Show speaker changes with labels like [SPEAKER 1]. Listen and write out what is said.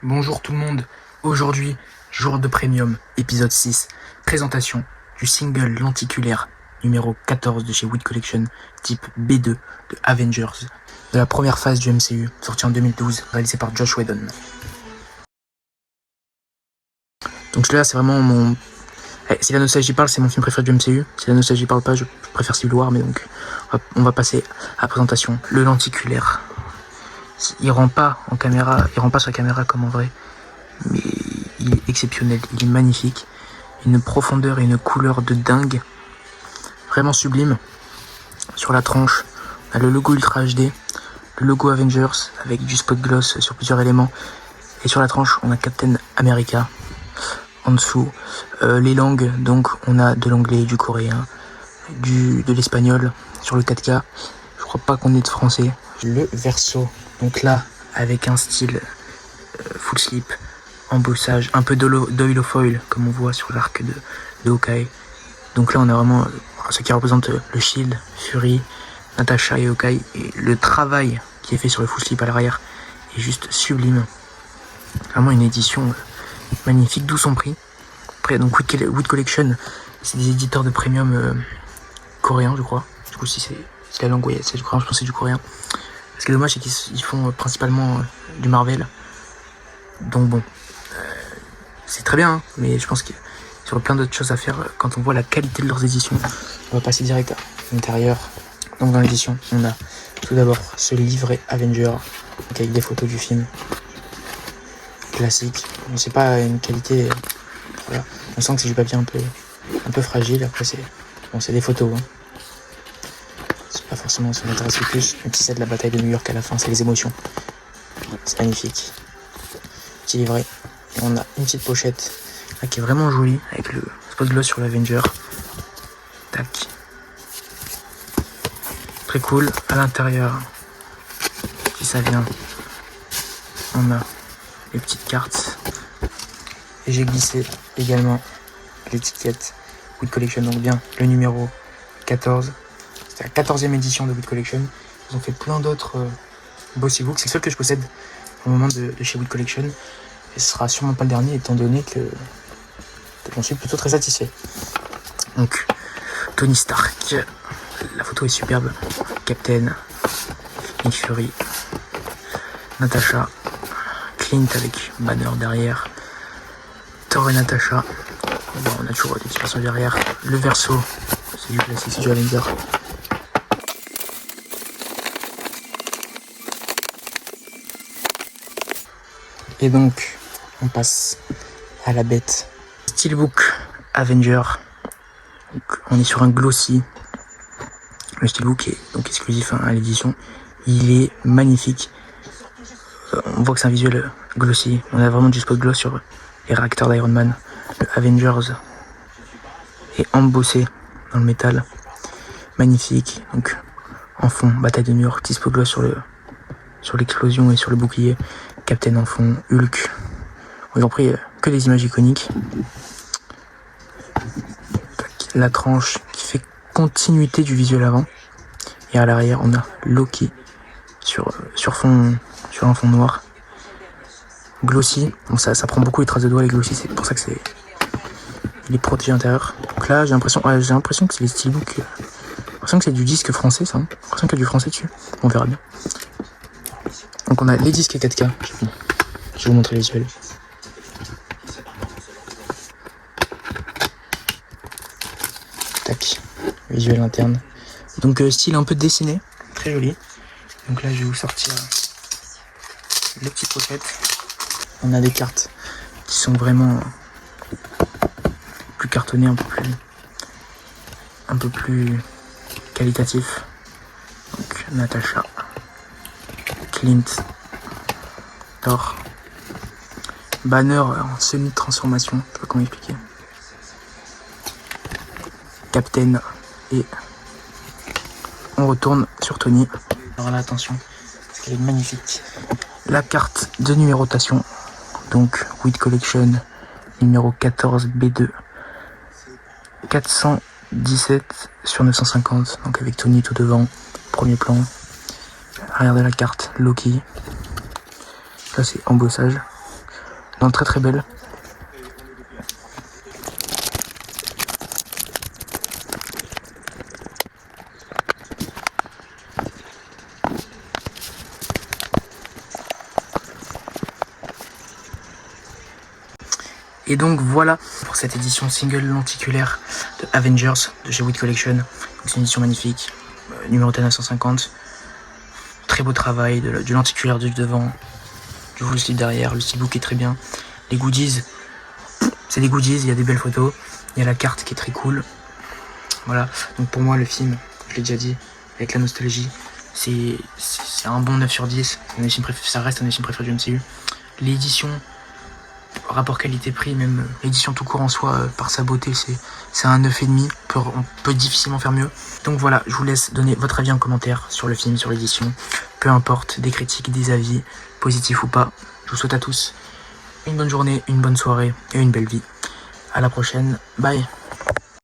[SPEAKER 1] Bonjour tout le monde, aujourd'hui, jour de premium, épisode 6, présentation du single lenticulaire numéro 14 de chez Weed Collection, type B2 de Avengers, de la première phase du MCU, sorti en 2012, réalisé par Josh Whedon. Donc là c'est vraiment mon... si la nostalgie parle, c'est mon film préféré du MCU, si la nostalgie parle pas, je préfère Civil War, mais donc on va passer à la présentation. Le lenticulaire, il rend pas sur la caméra comme en vrai, mais il est exceptionnel, il est magnifique, une profondeur et une couleur de dingue, vraiment sublime. Sur la tranche, on a le logo Ultra HD, le logo Avengers avec du spot gloss sur plusieurs éléments, et sur la tranche on a Captain America. En dessous, les langues, donc on a de l'anglais, du coréen, de l'espagnol sur le 4K. Je crois pas qu'on ait de français. Le verso, donc là avec un style full slip, embossage, un peu d'oil foil comme on voit sur l'arc de Hawkeye. Donc là on a vraiment ce qui représente le Shield, Fury, Natasha et Hawkeye, et le travail qui est fait sur le full slip à l'arrière est juste sublime. Vraiment une édition magnifique, d'où son prix. Après donc Weed Collection, c'est des éditeurs de premium coréens je crois. Du coup si c'est la langue, ouais, c'est du coréen, je pense que c'est du coréen. Ce qui est dommage c'est qu'ils font principalement du Marvel. Donc bon, c'est très bien, hein, mais je pense qu'il y aurait plein d'autres choses à faire quand on voit la qualité de leurs éditions. On va passer direct à l'intérieur. Donc dans l'édition, on a tout d'abord ce livret Avenger, avec des photos du film. Classique, mais c'est pas une qualité... Voilà. On sent que c'est du papier un peu fragile. Après c'est des photos, hein. C'est pas forcément ce qui m'intéresse le plus, même si c'est de la bataille de New York à la fin, c'est les émotions. C'est magnifique. Petit livret. Et on a une petite pochette là, qui est vraiment jolie, avec le spot gloss sur l'Avenger. Tac. Très cool. À l'intérieur, si ça vient, on a les petites cartes. Et j'ai glissé également l'étiquette Weed Collection, donc bien le numéro 14. C'est la 14e édition de Weed Collection. Ils ont fait plein d'autres Bossy Books. C'est le seul que je possède au moment de chez Weed Collection. Et ce sera sûrement pas le dernier, étant donné que j'en suis plutôt très satisfait. Donc, Tony Stark. La photo est superbe. Captain, Nick Fury, Natasha, Clint avec Banner derrière, Thor et Natasha. Bon, on a toujours des petits personnages derrière. Le verso, c'est du classique, c'est du Avenger. Et donc, on passe à la bête. Steelbook Avenger. Donc, on est sur un glossy. Le steelbook est donc exclusif à l'édition. Il est magnifique. On voit que c'est un visuel glossy. On a vraiment du spot gloss sur les réacteurs d'Iron Man. Le Avengers est embossé dans le métal. Magnifique. Donc en fond, bataille de New York, petit spot gloss sur l'explosion et sur le bouclier. Captain en fond, Hulk. Ils ont pris que des images iconiques. La tranche qui fait continuité du visuel avant. Et à l'arrière, on a Loki sur un fond noir. Glossy, bon, ça prend beaucoup les traces de doigts, les glossy, c'est pour ça que il est protégé à l'intérieur. Donc là, j'ai l'impression que c'est les steelbooks. J'ai l'impression que c'est du disque français, ça. J'ai l'impression qu'il y a du français dessus. On verra bien. Donc on a les disques 4K. Je vais vous montrer les visuels. Tac, visuel interne. Donc style un peu dessiné, très joli. Donc là je vais vous sortir les petites pochettes. On a des cartes qui sont vraiment plus cartonnées, un peu plus qualitatif. Donc Natasha, Clint, Thor, Banner en semi-transformation, je sais pas comment expliquer. Captain et on retourne sur Tony. Alors là attention, parce qu'elle est magnifique. La carte de numérotation, donc Weed Collection numéro 14 B2, 417 sur 950, donc avec Tony tout devant, premier plan. Arrière de la carte, Loki. Là c'est embossage. Non, très très belle. Et donc voilà pour cette édition single lenticulaire de Avengers de chez Weed Collection. C'est une édition magnifique, numéro 950. Très beau travail, du lenticulaire du devant, du full slip derrière, le steelbook est très bien. Les goodies, c'est des goodies, il y a des belles photos, il y a la carte qui est très cool. Voilà, donc pour moi le film, je l'ai déjà dit, avec la nostalgie, c'est un bon 9 sur 10, ça reste un des films préférés du MCU. L'édition, rapport qualité-prix, même l'édition tout court en soi, par sa beauté, c'est un 9,5, on peut difficilement faire mieux. Donc voilà, je vous laisse donner votre avis en commentaire sur le film, sur l'édition, peu importe, des critiques, des avis, positifs ou pas. Je vous souhaite à tous une bonne journée, une bonne soirée et une belle vie. À la prochaine, bye.